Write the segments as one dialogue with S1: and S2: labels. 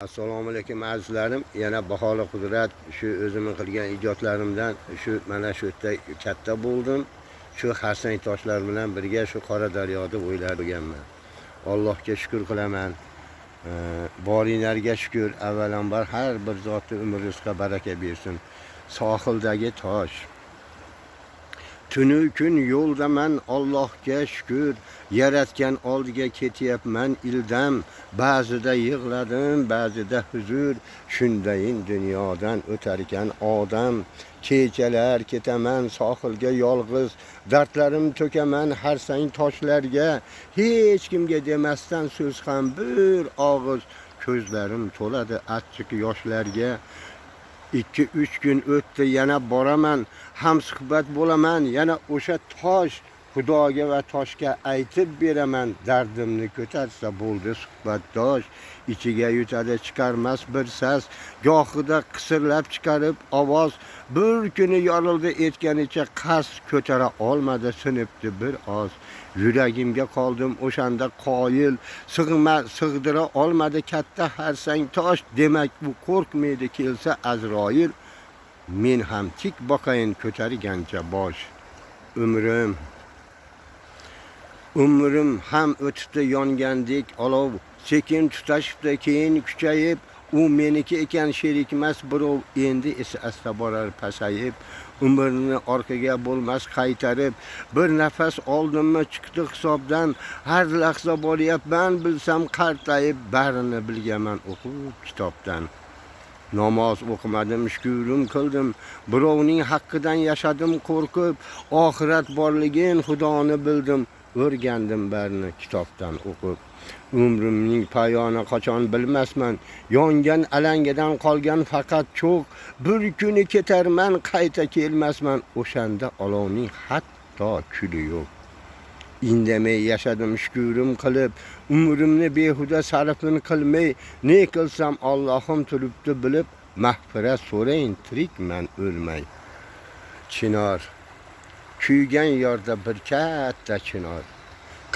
S1: Assalomu alaykum azizlarim. Yana baholi qudrat shu o'zimning qilgan ijodlarimdan mana shu yerda katta bo'ldim. Shu xarsang toshlar bilan birga shu Qora daryoda o'ylarganman. Allohga shukr qilaman. Boringlarga shukr. Avvalambor har bir zotni umr rizqiga baraka bersin. Sohildagi tosh. Tunu kun yo'ldaman, Allohga shukr. Yaratgan oldiga ketyapman ildam. Ba'zida yig'ladim, ba'zida huzur. Shundayin dunyodan o'tar ekan odam. Kechalar ketaman sohilga yolg'iz. Dardlarim to'kaman harsang toshlarga. Hech kimga demasdan so'z ham bir og'iz. Ko'zlarim to'ladi achchiq yoshlarga. 2-3 kun o'tdi, yana boraman, ham suhbat bo'laman, yana o'sha tosh Xudoga va toshga aytib beraman, dardimni ko'tarsa bo'ldi suhbatdosh. Ichiga yutadi chiqarmas bir sas, gohida qisirlab chiqarib ovoz. Bir kuni yorildi etganicha qas, ko'tara olmadi, sinibdi bir oz. Yuragimga qoldim o'shanda qoyil, sig'dira olmadi katta harsang tosh. Demak bu qo'rqmaydi kelsa Azroil. Men ham tik boqayin ko'targancha bosh. Umrim ham o'tibdi yongandek olov, sekin tutashibdi keyin kuchayib. U meniki ekan sherikmas birov, endi esa asta borar pasayib. Umrni orqaga bo'lmas qaytarib, bir nafas oldimmi chiqdi hisobdan. Har lahza boryapman bilsam qartayib, barini bilgaman o'qib kitobdan. Namoz o'qimadim, shukrim qildim, birovning haqqidan yashadim qo'rqib. Oxirat borligin Xudoni bildim, o'rgandim barini kitobdan o'qib. Umrimning payoni qachon bilmasman, yongan alangadan qolgan faqat cho'g'. Bir kuni ketarman, qayta kelmasman, o'shanda olovning hatto kuli yo'q. Indamay yashadim shukrim qilib, umrimni behuda sarfin qilmay. Ne qilsam Allohim turibdi bilib, mag'firat so'rayin tirikman o'lmay. Chinor kuygan yorda bir katta chinor.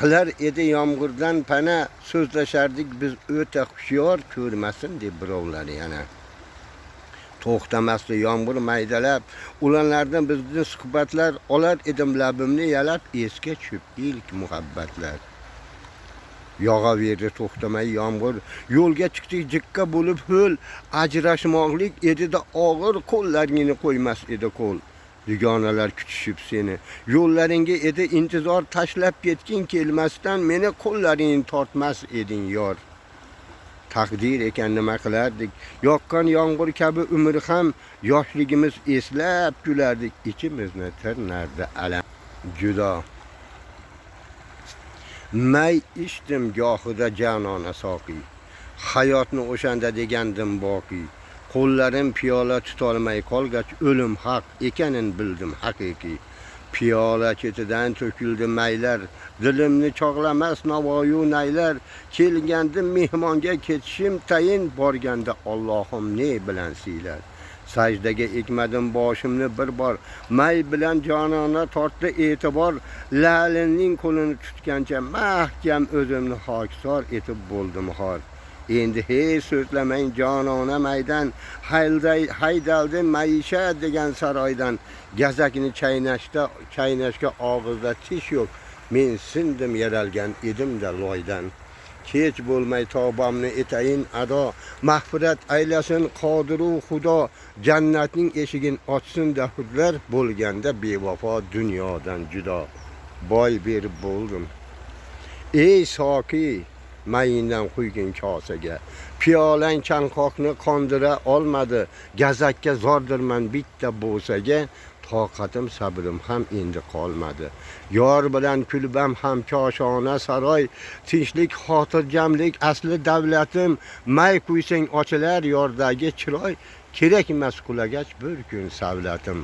S1: Qilar edi yomg'irdan pana, so'zlashardik biz o'ta xushyor, ko'rmasin deb birovlar yana. To'xtamasdi yomg'ir maydalab, ulardan bizni suhbatlar olar edim labimni yalab, esga tushib ilk muhabbatlar. Yog'averdi to'xtamay yomg'ir, yo'lga chiqdik jiqqa bo'lib ho'l. Ajrashmoqlik edida og'ir, qo'llaringni qo'ymas edi qo'l. Dugonalar kutishib seni, yo'llaringga edi intizor, tashlab ketgin kelmasdan meni, qo'llaringni tortmas eding yor. Taqdir ekan nima qilardik, yoqqan yomg'ir kabi umr ham, yoshligimiz eslab kulardik, ichimizni tirnardi alam judo. May ichdim gohida janona soqiy, hayotni o'shanda degandim boqiy. Qo'llarim piyola tutolmay qolgach, o'lim haq ekanin bildim haqiqiy. Piyola ketidan to'kildi maylar, dilimni chog'lamas navoyu naylar. Kelgandim mehmonga ketishim tayin, borganda Allohim ne bilan siylar. Sajdaga ekmadim boshimni bir bor, may bilan jonona tortdi e'tibor. Lalinning qo'lini tutgancha mahkam o'zimni xokisor etib bo'ldim xor. Endi hech so'zlamang jonona maydan, haydaldi maisha degan saroydan. Gazakni chaynashga og'izda tish yo'q, men sindim yaralgan edimda loydan. Kech bo'lmay tobamni etayin ado, mag'firat aylasin qodiru Xudo. Jannatning eshigin ochsin dahudlar, bo'lganda bevafo dunyodan judo. Boy berib bo'ldim. Ey soqi, mayindan qo'ygin kosaga. Piyolang chanqoqni qondira olmadi, gazakka zordirman bitta bo'saga. Toqatim sabrim ham endi qolmadi. Yor bilan kulbam ham koshona saroy, tinchlik xotirjamlik asli davlatim. May qo'ysang ochilar yordagi chiroy, kerak emas qulagach bir kun savlatim.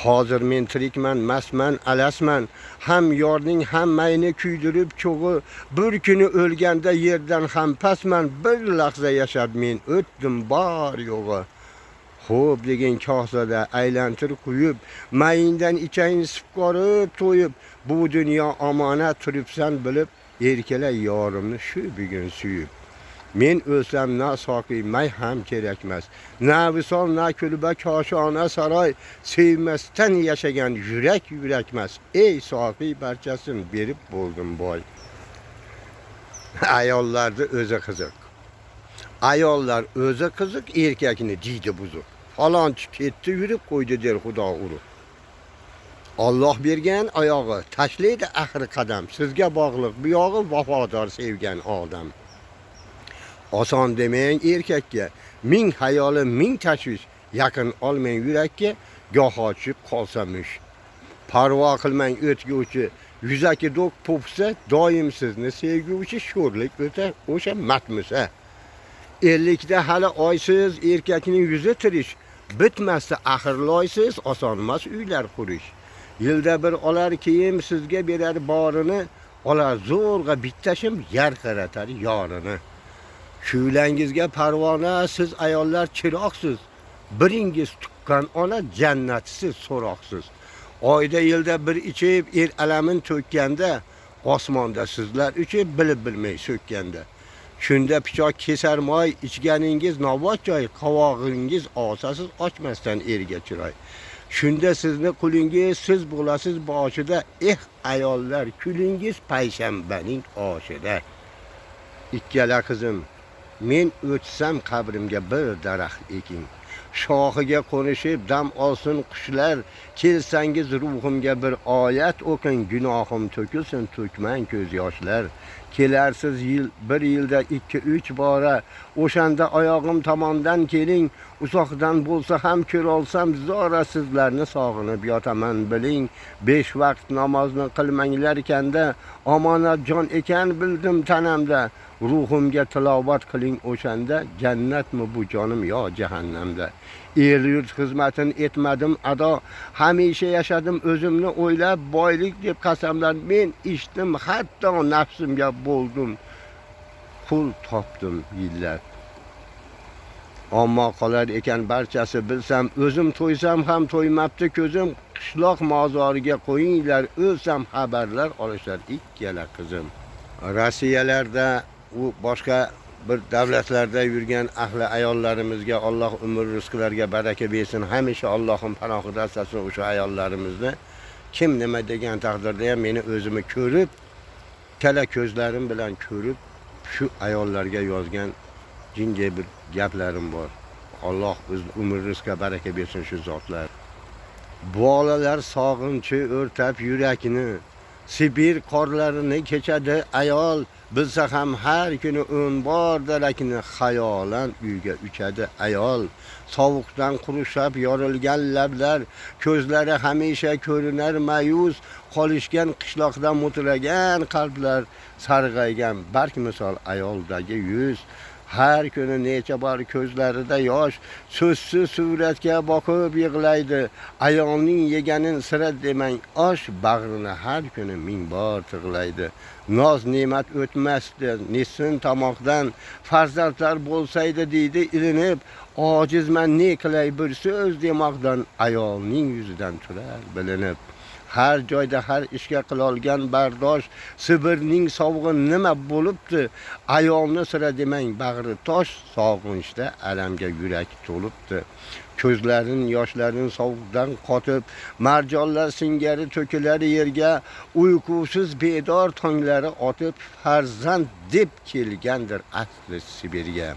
S1: Hozir men tirikman, masman, alasman, ham yorning ham mayni kuydirib cho'g'i. Bir kuni o'lganda yerdan ham pasman, bir lahza yashab men o'tdim bor yo'g'i. Xo'p degan kosada aylantirib quyib, mayindan ichayin sipqorib to'yib. Bu dunyo omonat turibsan bilib, erkala yorimni shu bugun suyib. Men o'lsam na soqiy may ham kerakmas. Na visol, na kulba, koshona saroy, sevmasdan yashagan yurak yurakmas. Ey soqiy barchasin berib bo'ldim boy. Ayollarda o'zi qiziq. Ayollar o'zi qiziq, erkakni deydi buzuq. Falonchi ketdi, yurib qo'ydi der Xudo urib. Alloh bergan oyog'i tashlaydi axir qadam. Sizga bog'liq bu yog'i vafodor sevgan odam. Oson demang erkakka, ming hayoli, ming tashvish, yaqin olmang yurakka, goho tushib qolsamish. Parvo qilmang o'tguvchi, yuzaki do'q popsa, doim sizni sevguvchi sho'rlik o'tar o'sha matmusa. 50da hali oysiz erkakning yuzi tirish, bitmasda axir loysiz, osonmas uylar qurish. Yilda bir olar kiyim sizga berar borini, olar zo'rg'a bittashim yarqiratar yorini. Kuylangizga parvona, siz ayollar chiroqsiz. Biringiz tuqqan ona jannatsiz so'roqsiz. Oyda yilda bir ichib alamin to'kkanda, osmonda sizlar uchib bilib bilmay so'kkanda. Shunda pichoq kesar moy, ichganingiz nobod joy, qovog'ingiz osasiz ochmasdan erga chiroy. Shunda sizni qulingiz, siz bo'lasiz boshida, ayollar kulingiz payshanbaning oshida. Ikkala qizim, men o'tsam qabrimga bir daraxt eking. Shoxiga qo'nishib dam olsin qushlar, kelsangiz ruhimga bir oyat o'qing, gunohim to'kilsin, to'kmang ko'z yoshlar. Kelarsiz bir yilda 2-3 bora, o'shanda oyog'im tomondan keling, uzoqdan bo'lsa ham ko'ra olsam zora sizlarni sog'inib yotaman biling. 5 vaqt namozni qilmanglar kanda, omonat jon ekan bildim tanamda. Ruhimga tilovat qiling o'shanda, jannatmi bu jonim yo jahannamda. El yurt xizmatin etmadim ado, hamisha yashadim o'zimni o'ylab, boylik deb qasamlar men ichdim, hatto nafsimga bo'ldim, pul topdim yillab. Ammo qolar ekan barchasi bilsam, o'zim to'ysam ham to'ymabdi ko'zim, qishloq mozoriga qo'yinglar, o'lsam xabarlar olishar ikkala qizim. Rossiyalarda u boshqa bir davlatlarda yurgan ahli ayollarimizga Alloh umr rizqlariga baraka bersin. Hamisha Allohim panohida asrasin o'sha ayollarimizni. Kim nima degan taqdirda ham meni o'zimni ko'rib, kala ko'zlarim bilan ko'rib, shu ayollarga yozgan jinga bir gaplarim bor. Alloh o'z umr rizqiga baraka bersin shu zotlar. Bolalar sog'inchi o'rtab yurakni, Sibir qorlarini kechadi ayol, bilsa ham har kuni 10 bor darakni, xayolan uyga uchadi ayol. Sovuqdan qurushab yorilgan lablar, ko'zlari hamisha ko'rinar mayus, qolishgan qishloqda mutragan qalblar, sarg'aygan bark misol ayoldagi yuz. Har kuni necha bor ko'zlarida yosh, so'zsiz suratga boqib yig'laydi. Ayolning yeganin sira demang osh, bag'rini har kuni 1000 bor tig'laydi. Noz ne'mat o'tmasdi nesin tomoqdan, farzandlar bo'lsaydi deydi ilinib, ojizman ne qilay bir so'z demoqdan, ayolning yuzidan turar bilinib. Har joyda har ishga qilolgan bardosh, Sibirning sovg'i nima bo'libdi? Ayolni sira demang bag'ri tosh, sog'inchda alamga yurak to'libdi. Ko'zlarin yoshlarin sovuqdan qotib, marjonlar singari to'kilar yerga, uyqusiz bedor tonglari otib, farzand deb kelgandir asli Sibirga.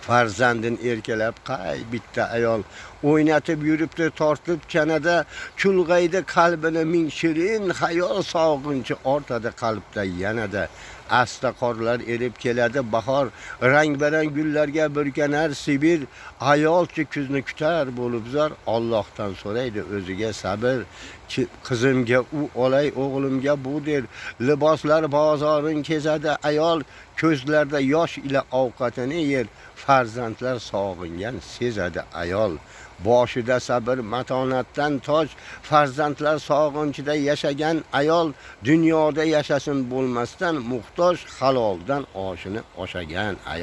S1: Farzandin erkalab qay bitta ayol o'ynatib yuribdi, tortib kanada, chulg'aydi qalbini 1000 shirin xayol, sog'inchi ortadi qalbda yanada. Asta qorlar erib keladi bahor, rang-barang gullarga burkanar Sibir. Ayolchi kuzni kutar bo'lib zor, Allohdan so'raydi o'ziga sabr. Qizimga u olay, o'g'limga bu der, liboslar bozorin kezadi ayol, ko'zlarda yosh ila ovqatini yer, farzandlar sog'ingan sezadi ayol. Boshida sabr matonatdan toj, farzandlar sog'inchida yashagan ayol, dunyoda yashasin bo'lmasdan muhtoj, haloldan oshini oshagan ayol.